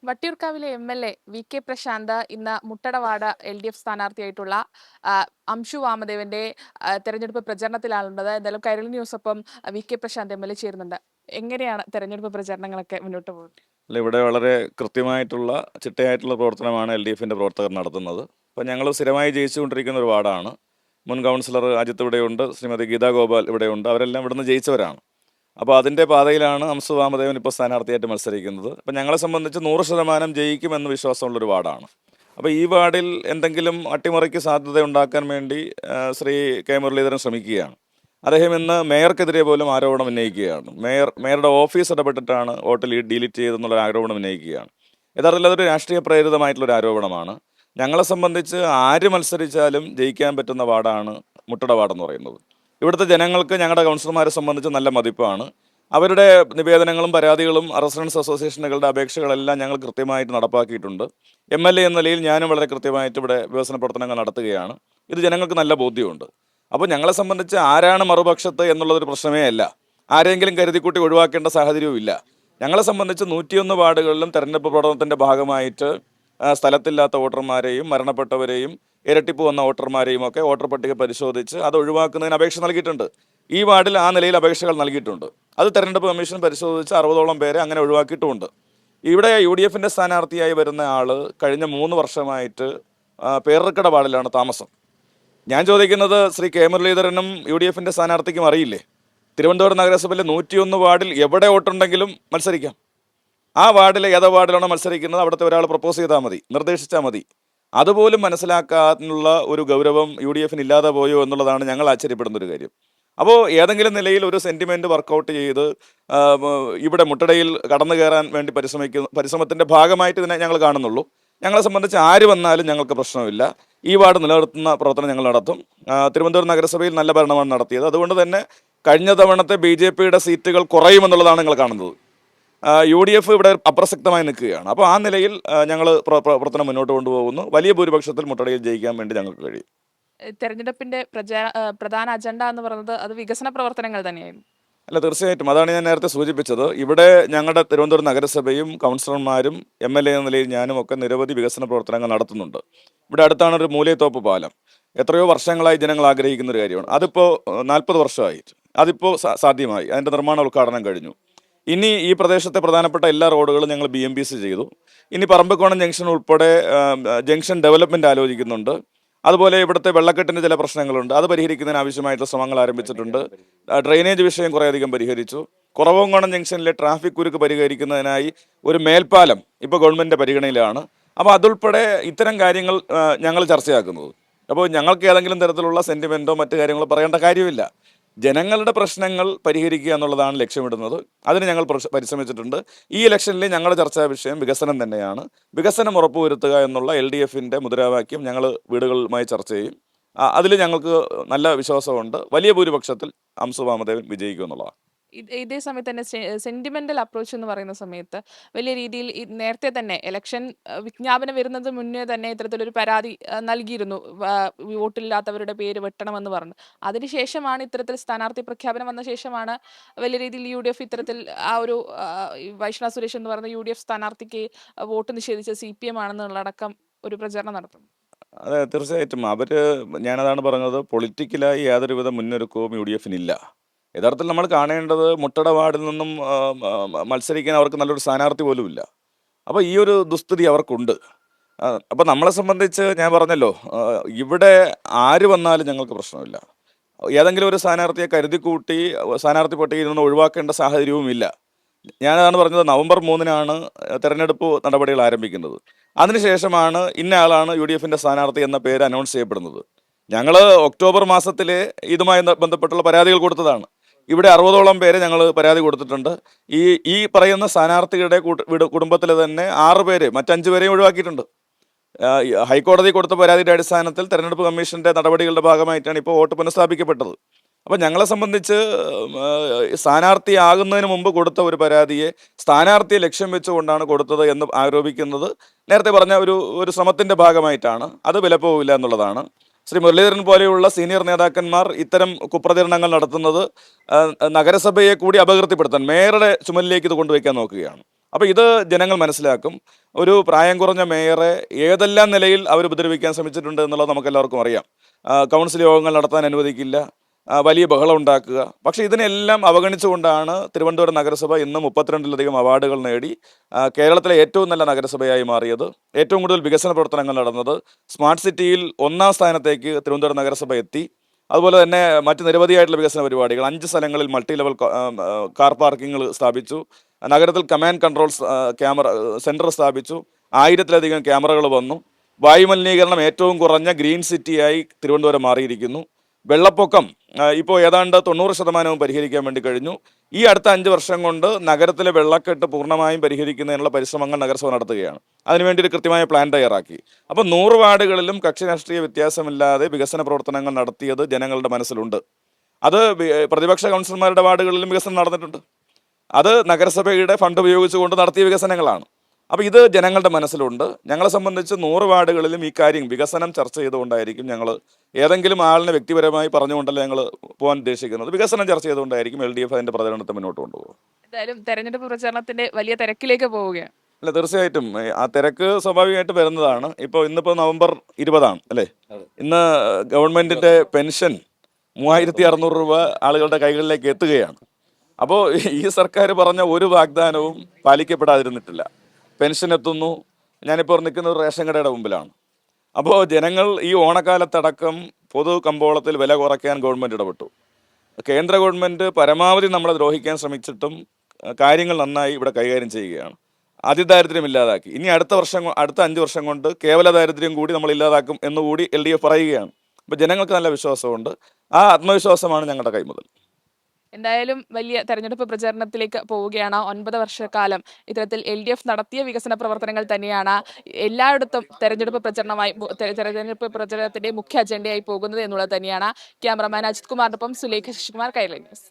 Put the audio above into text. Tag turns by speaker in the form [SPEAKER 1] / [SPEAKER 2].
[SPEAKER 1] വട്ടിയൂർക്കാവിലെ MLA. VK. Prashant ഇന്ന് മുട്ടടവാട് എൽ.ഡി.എഫ് സ്ഥാനാർത്ഥിയായിട്ടുള്ള ആ, അംശു വാമദേവന്റെ തെരഞ്ഞെടുപ്പ് പ്രചരണത്തിലാണുള്ളത്. എന്തായാലും കൈരളി ന്യൂസൊപ്പം വി.കെ. പ്രശാന്ത് എം.എൽ.എ. ചേരുന്നുണ്ട്. എങ്ങനെയാണ് തെരഞ്ഞെടുപ്പ് പ്രചരണങ്ങളൊക്കെ മുന്നോട്ട് പോകുന്നത്?
[SPEAKER 2] അല്ല, ഇവിടെ വളരെ കൃത്യമായിട്ടുള്ള ചിട്ടയായിട്ടുള്ള പ്രവർത്തനമാണ് എൽ ഡി എഫിൻ്റെ പ്രവർത്തകർ നടത്തുന്നത്. അപ്പോൾ ഞങ്ങൾ സ്ഥിരമായി ജയിച്ചുകൊണ്ടിരിക്കുന്ന ഒരു വാർഡാണ്. മുൻ കൗൺസിലർ അജിത്ത് ഇവിടെയുണ്ട്, ശ്രീമതി ഗീതാ ഗോപാൽ ഇവിടെയുണ്ട്. അവരെല്ലാം ഇവിടുന്ന് ജയിച്ചവരാണ്. അപ്പോൾ അതിൻ്റെ പാതയിലാണ് അംസു വാമദേവൻ ഇപ്പോൾ സ്ഥാനാർത്ഥിയായിട്ട് മത്സരിക്കുന്നത്. അപ്പോൾ ഞങ്ങളെ സംബന്ധിച്ച് 100% ജയിക്കുമെന്ന് വിശ്വാസമുള്ളൊരു വാർഡാണ്. അപ്പോൾ ഈ വാർഡിൽ എന്തെങ്കിലും അട്ടിമറിക്ക് സാധ്യത ഉണ്ടാക്കാൻ വേണ്ടി ശ്രീ കെ മുരളീധരൻ ശ്രമിക്കുകയാണ്. അദ്ദേഹം ഇന്ന് മേയർക്കെതിരെ പോലും ആരോപണം ഉന്നയിക്കുകയാണ്. മേയറുടെ ഓഫീസ് ഇടപെട്ടിട്ടാണ് വോട്ട് ഡിലീറ്റ് ചെയ്തെന്നുള്ള ആരോപണം ഉന്നയിക്കുകയാണ്. യഥാർത്ഥത്തിൽ അതൊരു രാഷ്ട്രീയ പ്രേരിതമായിട്ടുള്ളൊരു ആരോപണമാണ്. ഞങ്ങളെ സംബന്ധിച്ച് ആര് മത്സരിച്ചാലും ജയിക്കാൻ പറ്റുന്ന വാർഡാണ് മുട്ടട വാർഡെന്ന് പറയുന്നത്. ഇവിടുത്തെ ജനങ്ങൾക്ക് ഞങ്ങളുടെ കൗൺസിലർമാരെ സംബന്ധിച്ച് നല്ല മതിപ്പാണ്. അവരുടെ നിവേദനങ്ങളും പരാതികളും റെസിഡൻസ് അസോസിയേഷനുകളുടെ അപേക്ഷകളെല്ലാം ഞങ്ങൾ കൃത്യമായിട്ട് നടപ്പാക്കിയിട്ടുണ്ട്. എം.എൽ.എ. എന്ന നിലയിൽ ഞാനും വളരെ കൃത്യമായിട്ട് ഇവിടെ വികസന പ്രവർത്തനങ്ങൾ നടത്തുകയാണ്. ഇത് ജനങ്ങൾക്ക് നല്ല ബോധ്യമുണ്ട്. അപ്പോൾ ഞങ്ങളെ സംബന്ധിച്ച് ആരാണ് മറുപക്ഷത്ത് എന്നുള്ളതൊരു പ്രശ്നമേ അല്ല. ആരെങ്കിലും കരുതിക്കൂട്ടി ഒഴിവാക്കേണ്ട സാഹചര്യവും ഇല്ല. ഞങ്ങളെ സംബന്ധിച്ച് 101 വാർഡുകളിലും തെരഞ്ഞെടുപ്പ് പ്രവർത്തനത്തിൻ്റെ ഭാഗമായിട്ട് സ്ഥലത്തില്ലാത്ത വോട്ടർമാരെയും മരണപ്പെട്ടവരെയും ഇരട്ടിപ്പ് വന്ന വോട്ടർമാരെയും ഒക്കെ വോട്ടർ പട്ടിക പരിശോധിച്ച് അത് ഒഴിവാക്കുന്നതിന് അപേക്ഷ നൽകിയിട്ടുണ്ട്. ഈ വാർഡിൽ ആ നിലയിൽ അപേക്ഷകൾ നൽകിയിട്ടുണ്ട്. അത് തെരഞ്ഞെടുപ്പ് കമ്മീഷൻ പരിശോധിച്ച് 60ഓളം പേരെ അങ്ങനെ ഒഴിവാക്കിയിട്ടുമുണ്ട്. ഇവിടെ UDF സ്ഥാനാർത്ഥിയായി വരുന്ന ആൾ കഴിഞ്ഞ 3 വർഷമായിട്ട് പേരക്കട വാർഡിലാണ് താമസം. ഞാൻ ചോദിക്കുന്നത്, ശ്രീ കെ മുരളീധരനും UDF സ്ഥാനാർത്ഥിക്കും അറിയില്ലേ? തിരുവനന്തപുരം നഗരസഭയിലെ 101 വാർഡിൽ എവിടെ വോട്ടുണ്ടെങ്കിലും മത്സരിക്കാം. ആ വാർഡിലെ ഏതോ വാർഡിലാണോ മത്സരിക്കുന്നത് അവിടുത്തെ ഒരാൾ പ്രപ്പോസ് ചെയ്താൽ മതി, നിർദ്ദേശിച്ചാൽ മതി. അതുപോലും മനസ്സിലാക്കാനുള്ള ഒരു ഗൗരവം UDF ഇല്ലാതെ പോയോ എന്നുള്ളതാണ് ഞങ്ങൾ ആശ്ചര്യപ്പെടുന്ന ഒരു കാര്യം. അപ്പോൾ ഏതെങ്കിലും നിലയിൽ ഒരു സെൻറ്റിമെൻറ്റ് വർക്കൗട്ട് ചെയ്ത് ഇവിടെ മുട്ടടയിൽ കടന്നു കയറാൻ വേണ്ടി പരിശ്രമത്തിൻ്റെ ഭാഗമായിട്ട് ഇതിനെ ഞങ്ങൾ കാണുന്നുള്ളൂ. ഞങ്ങളെ സംബന്ധിച്ച് ആര് വന്നാലും ഞങ്ങൾക്ക് പ്രശ്നമില്ല. ഈ വാർഡ് നിലനിർത്തുന്ന പ്രവർത്തനം ഞങ്ങൾ നടത്തും. തിരുവനന്തപുരം നഗരസഭയിൽ നല്ല ഭരണമാണ് നടത്തിയത്. അതുകൊണ്ട് തന്നെ കഴിഞ്ഞ തവണത്തെ BJPയുടെ സീറ്റുകൾ കുറയുമെന്നുള്ളതാണ് നിങ്ങൾ കാണുന്നത്. UDF ഇവിടെ അപ്രസക്തമായി നിൽക്കുകയാണ്. അപ്പോൾ ആ നിലയിൽ ഞങ്ങൾ പ്രവർത്തനം മുന്നോട്ട് കൊണ്ടുപോകുന്നു. വലിയ ഭൂരിപക്ഷത്തിൽ മുട്ടടയിൽ ജയിക്കാൻ വേണ്ടി ഞങ്ങൾക്ക് കഴിയും.
[SPEAKER 1] തെരഞ്ഞെടുപ്പിന്റെ പ്രധാന അജണ്ട എന്ന് പറയുന്നത് അത് വികസന പ്രവർത്തനങ്ങൾ തന്നെയായിരുന്നു.
[SPEAKER 2] അല്ല, തീർച്ചയായിട്ടും അതാണ് ഞാൻ നേരത്തെ സൂചിപ്പിച്ചത്. ഇവിടെ ഞങ്ങളുടെ തിരുവനന്തപുരം നഗരസഭയും കൗൺസിലർമാരും MLA എന്ന നിലയിൽ ഞാനും ഒക്കെ നിരവധി വികസന പ്രവർത്തനങ്ങൾ നടത്തുന്നുണ്ട്. ഇവിടെ അടുത്താണ് ഒരു മൂലയത്തോപ്പ് പാലം. എത്രയോ വർഷങ്ങളായി ജനങ്ങൾ ആഗ്രഹിക്കുന്ന ഒരു കാര്യമാണ്. അതിപ്പോൾ 40 വർഷമായി. അതിപ്പോൾ സാധ്യമായി. അതിൻ്റെ നിർമ്മാണ ഉദ്ഘാടനം കഴിഞ്ഞു. ഇനി ഈ പ്രദേശത്തെ പ്രധാനപ്പെട്ട എല്ലാ റോഡുകളും ഞങ്ങൾ BMPC ചെയ്തു. ഇനി പറമ്പിക്കോണം ജംഗ്ഷൻ ഉൾപ്പെടെ ജംഗ്ഷൻ ഡെവലപ്മെൻറ്റ് ആലോചിക്കുന്നുണ്ട്. അതുപോലെ ഇവിടുത്തെ വെള്ളക്കെട്ടിൻ്റെ ചില പ്രശ്നങ്ങളുണ്ട്. അത് പരിഹരിക്കുന്നതിന് ആവശ്യമായിട്ടുള്ള ശ്രമങ്ങൾ ആരംഭിച്ചിട്ടുണ്ട്. ഡ്രെയിനേജ് വിഷയം കുറേയധികം പരിഹരിച്ചു. കുറവങ്കോണം ജംഗ്ഷനിലെ ട്രാഫിക് കുരുക്ക് പരിഹരിക്കുന്നതിനായി ഒരു മേൽപ്പാലം ഇപ്പോൾ ഗവൺമെൻറ്റിൻ്റെ പരിഗണനയിലാണ്. അപ്പോൾ അതുൾപ്പെടെ ഇത്തരം കാര്യങ്ങൾ ഞങ്ങൾ ചർച്ചയാക്കുന്നത്. അപ്പോൾ ഞങ്ങൾക്ക് ഏതെങ്കിലും തരത്തിലുള്ള സെൻറ്റിമെൻറ്റോ മറ്റു കാര്യങ്ങളോ പറയേണ്ട കാര്യമില്ല. ജനങ്ങളുടെ പ്രശ്നങ്ങൾ പരിഹരിക്കുക എന്നുള്ളതാണ് ലക്ഷ്യമിടുന്നത്. അതിന് ഞങ്ങൾ പരിശ്രമിച്ചിട്ടുണ്ട്. ഈ ഇലക്ഷനിൽ ഞങ്ങളുടെ ചർച്ചാ വിഷയം വികസനം തന്നെയാണ്. വികസനം ഉറപ്പുവരുത്തുക എന്നുള്ള LDF മുദ്രാവാക്യം ഞങ്ങൾ വീടുകളുമായി ചർച്ച ചെയ്യും. അതിൽ ഞങ്ങൾക്ക് നല്ല വിശ്വാസമുണ്ട്. വലിയ ഭൂരിപക്ഷത്തിൽ അംസു വാമദേവൻ വിജയിക്കും എന്നുള്ളതാണ്.
[SPEAKER 1] ഇതേ സമയത്ത് തന്നെ സെന്റിമെന്റൽ അപ്രോച്ച് എന്ന് പറയുന്ന സമയത്ത് വലിയ രീതിയിൽ നേരത്തെ തന്നെ ഇലക്ഷൻ വിജ്ഞാപനം വരുന്നത് മുന്നേ തന്നെ ഇത്തരത്തിലൊരു പരാതി നൽകിയിരുന്നു. വോട്ടില്ലാത്തവരുടെ പേര് വെട്ടണമെന്ന് പറഞ്ഞു. അതിനുശേഷമാണ് ഇത്തരത്തിൽ സ്ഥാനാർത്ഥി പ്രഖ്യാപനം വന്ന ശേഷമാണ് വലിയ രീതിയിൽ UDF ഇത്തരത്തിൽ ആ ഒരു വൈഷ്ണവ് സുരേഷ് എന്ന് പറയുന്ന UDF സ്ഥാനാർത്ഥിക്ക് വോട്ട് നിഷേധിച്ച CPM ആണെന്നുള്ളടക്കം ഒരു പ്രചരണം നടത്തുന്നു.
[SPEAKER 2] അതെ, തീർച്ചയായിട്ടും ഞാനതാണ് പറഞ്ഞത്, പൊളിറ്റിക്കലായി യാതൊരുവിധ മുന്നൊരുക്കവും UDF യഥാർത്ഥത്തിൽ നമ്മൾ കാണേണ്ടത് മുട്ടട വാർഡിൽ നിന്നും മത്സരിക്കാൻ അവർക്ക് നല്ലൊരു സ്ഥാനാർത്ഥി പോലുമില്ല. അപ്പോൾ ഈ ഒരു ദുസ്ഥിതി അവർക്കുണ്ട്. അപ്പോൾ നമ്മളെ സംബന്ധിച്ച് ഞാൻ പറഞ്ഞല്ലോ, ഇവിടെ ആര് വന്നാലും ഞങ്ങൾക്ക് പ്രശ്നമില്ല. ഏതെങ്കിലും ഒരു സ്ഥാനാർത്ഥിയെ കരുതിക്കൂട്ടി സ്ഥാനാർത്ഥി പട്ടികയിൽ നിന്ന് ഒഴിവാക്കേണ്ട സാഹചര്യവുമില്ല. ഞാനതാണ് പറഞ്ഞത്, നവംബർ 3-നാണ് തെരഞ്ഞെടുപ്പ് നടപടികൾ ആരംഭിക്കുന്നത്. അതിനുശേഷമാണ് ഇന്ന ആളാണ് UDF സ്ഥാനാർത്ഥി എന്ന പേര് അനൗൺസ് ചെയ്യപ്പെടുന്നത്. ഞങ്ങൾ ഒക്ടോബർ മാസത്തിൽ ഇതുമായി ബന്ധപ്പെട്ടുള്ള പരാതികൾ കൊടുത്തതാണ്. ഇവിടെ 60ഓളം പേര് ഞങ്ങൾ പരാതി കൊടുത്തിട്ടുണ്ട്. ഈ പറയുന്ന സ്ഥാനാർത്ഥിയുടെ കുടുംബത്തിൽ തന്നെ 6 പേര്, മറ്റ് 5 പേരെയും ഒഴിവാക്കിയിട്ടുണ്ട്. ഹൈക്കോടതി കൊടുത്ത പരാതിയുടെ അടിസ്ഥാനത്തിൽ തെരഞ്ഞെടുപ്പ് കമ്മീഷൻ്റെ നടപടികളുടെ ഭാഗമായിട്ടാണ് ഇപ്പോൾ വോട്ട് പുനഃസ്ഥാപിക്കപ്പെട്ടത്. അപ്പോൾ ഞങ്ങളെ സംബന്ധിച്ച് സ്ഥാനാർത്ഥിയാകുന്നതിന് മുമ്പ് കൊടുത്ത ഒരു പരാതിയെ സ്ഥാനാർത്ഥിയെ ലക്ഷ്യം വെച്ചുകൊണ്ടാണ് കൊടുത്തത് എന്ന് ആരോപിക്കുന്നത് നേരത്തെ പറഞ്ഞ ഒരു ശ്രമത്തിൻ്റെ ഭാഗമായിട്ടാണ്. അത് വിലപ്പോവില്ല എന്നുള്ളതാണ്. ശ്രീ മുരളീധരൻ പോലെയുള്ള സീനിയർ നേതാക്കന്മാർ ഇത്തരം കുപ്രചരണങ്ങൾ നടത്തുന്നത് നഗരസഭയെ കൂടി അപകീർത്തിപ്പെടുത്താൻ, മേയറുടെ ചുമലിലേക്ക് ഇത് കൊണ്ടുവയ്ക്കാൻ നോക്കുകയാണ്. അപ്പോൾ ഇത് ജനങ്ങൾ മനസ്സിലാക്കും. ഒരു പ്രായം കുറഞ്ഞ മേയറെ ഏതെല്ലാം നിലയിൽ അവർ ഉപദ്രവിക്കാൻ ശ്രമിച്ചിട്ടുണ്ട് എന്നുള്ളത് നമുക്കെല്ലാവർക്കും അറിയാം. കൗൺസിൽ യോഗങ്ങൾ നടത്താൻ അനുവദിക്കില്ല, വലിയ ബഹളം ഉണ്ടാക്കുക. പക്ഷേ ഇതിനെല്ലാം അവഗണിച്ചുകൊണ്ടാണ് തിരുവനന്തപുരം നഗരസഭ ഇന്ന് 32ലധികം അവാർഡുകൾ നേടി കേരളത്തിലെ ഏറ്റവും നല്ല നഗരസഭയായി മാറിയത്. ഏറ്റവും കൂടുതൽ വികസന പ്രവർത്തനങ്ങൾ നടന്നത്. സ്മാർട്ട് സിറ്റിയിൽ 1ാം സ്ഥാനത്തേക്ക് തിരുവനന്തപുരം നഗരസഭ എത്തി. അതുപോലെ തന്നെ മറ്റ് നിരവധിയായിട്ടുള്ള വികസന പരിപാടികൾ 5 സ്ഥലങ്ങളിൽ മൾട്ടി ലെവൽ കാർ പാർക്കിങ്ങൾ സ്ഥാപിച്ചു. നഗരത്തിൽ കമാൻഡ് കൺട്രോൾ ക്യാമറ സെൻറ്റർ സ്ഥാപിച്ചു. 1000-ലധികം ക്യാമറകൾ വന്നു. വായുമലിനീകരണം ഏറ്റവും കുറഞ്ഞ ഗ്രീൻ സിറ്റിയായി തിരുവനന്തപുരം മാറിയിരിക്കുന്നു. വെള്ളപ്പൊക്കം ഇപ്പോൾ ഏതാണ്ട് 90% പരിഹരിക്കാൻ വേണ്ടി കഴിഞ്ഞു. ഈ അടുത്ത 5 വർഷം കൊണ്ട് നഗരത്തിലെ വെള്ളക്കെട്ട് പൂർണ്ണമായും പരിഹരിക്കുന്നതിനുള്ള പരിശ്രമങ്ങൾ നഗരസഭ നടത്തുകയാണ്. അതിനുവേണ്ടി ഒരു കൃത്യമായ പ്ലാൻ തയ്യാറാക്കി. അപ്പോൾ 100 വാർഡുകളിലും കക്ഷി രാഷ്ട്രീയ വ്യത്യാസമില്ലാതെ വികസന പ്രവർത്തനങ്ങൾ നടത്തിയത് ജനങ്ങളുടെ മനസ്സിലുണ്ട്. അത് പ്രതിപക്ഷ കൗൺസിലർമാരുടെ വാർഡുകളിലും വികസനം നടന്നിട്ടുണ്ട്. അത് നഗരസഭയുടെ ഫണ്ട് ഉപയോഗിച്ചുകൊണ്ട് നടത്തിയ വികസനങ്ങളാണ്. അപ്പോൾ ഇത് ജനങ്ങളുടെ മനസ്സിലുണ്ട്. ഞങ്ങളെ സംബന്ധിച്ച് 100 വാർഡുകളിലും ഈ കാര്യം വികസനം ചർച്ച ചെയ്തുകൊണ്ടായിരിക്കും ഞങ്ങൾ, ഏതെങ്കിലും ആളിനെ വ്യക്തിപരമായി പറഞ്ഞുകൊണ്ടല്ല ഞങ്ങൾ പോകാൻ ഉദ്ദേശിക്കുന്നത്. വികസനം ചർച്ച ചെയ്തുകൊണ്ടായിരിക്കും LDF അതിൻ്റെ പ്രചരണത്തെ മുന്നോട്ട് കൊണ്ടുപോകും.
[SPEAKER 1] എന്തായാലും തെരഞ്ഞെടുപ്പ് പ്രചാരണത്തിന്റെ വലിയ തിരക്കിലേക്ക് പോവുകയാണ്.
[SPEAKER 2] അല്ല, തീർച്ചയായിട്ടും ആ തിരക്ക് സ്വാഭാവികമായിട്ട് വരുന്നതാണ്. ഇന്നിപ്പോൾ നവംബർ 20 അല്ലേ? ഇന്ന് ഗവൺമെൻറ്റിൻ്റെ പെൻഷൻ 3600 രൂപ ആളുകളുടെ കൈകളിലേക്ക് എത്തുകയാണ്. അപ്പോൾ ഈ സർക്കാർ പറഞ്ഞ ഒരു വാഗ്ദാനവും പാലിക്കപ്പെടാതിരുന്നിട്ടില്ല. പെൻഷൻ എത്തുന്നു. ഞാനിപ്പോൾ നിൽക്കുന്ന ഒരു റേഷൻ കടയുടെ മുമ്പിലാണ്. അപ്പോൾ ജനങ്ങൾ ഈ ഓണക്കാലത്തടക്കം പൊതു കമ്പോളത്തിൽ വില കുറയ്ക്കാൻ ഗവൺമെൻറ് ഇടപെട്ടു. കേന്ദ്ര ഗവൺമെൻറ് പരമാവധി നമ്മളെ ദ്രോഹിക്കാൻ ശ്രമിച്ചിട്ടും കാര്യങ്ങൾ നന്നായി ഇവിടെ കൈകാര്യം ചെയ്യുകയാണ്. അതിദാരിദ്ര്യം ഇല്ലാതാക്കി. ഇനി അടുത്ത 5 വർഷം കൊണ്ട് കേവല ദാരിദ്ര്യം കൂടി നമ്മൾ ഇല്ലാതാക്കും എന്നുകൂടി LDF പറയുകയാണ്. അപ്പോൾ ജനങ്ങൾക്ക് നല്ല വിശ്വാസമുണ്ട്. ആ ആത്മവിശ്വാസമാണ് ഞങ്ങളുടെ കൈമുതൽ.
[SPEAKER 1] എന്തായാലും വലിയ തെരഞ്ഞെടുപ്പ് പ്രചാരണത്തിലേക്ക് പോവുകയാണ്. 9 വർഷക്കാലം ഇത്തരത്തിൽ LDF നടത്തിയ വികസന പ്രവർത്തനങ്ങൾ തന്നെയാണ് എല്ലായിടത്തും തെരഞ്ഞെടുപ്പ് പ്രചരണത്തിന്റെ മുഖ്യ അജണ്ടയായി പോകുന്നത് എന്നുള്ളത് തന്നെയാണ്. ക്യാമറമാൻ അജിത് കുമാറിനൊപ്പം സുലേഖ ശശികുമാർ, കൈരളി ന്യൂസ്.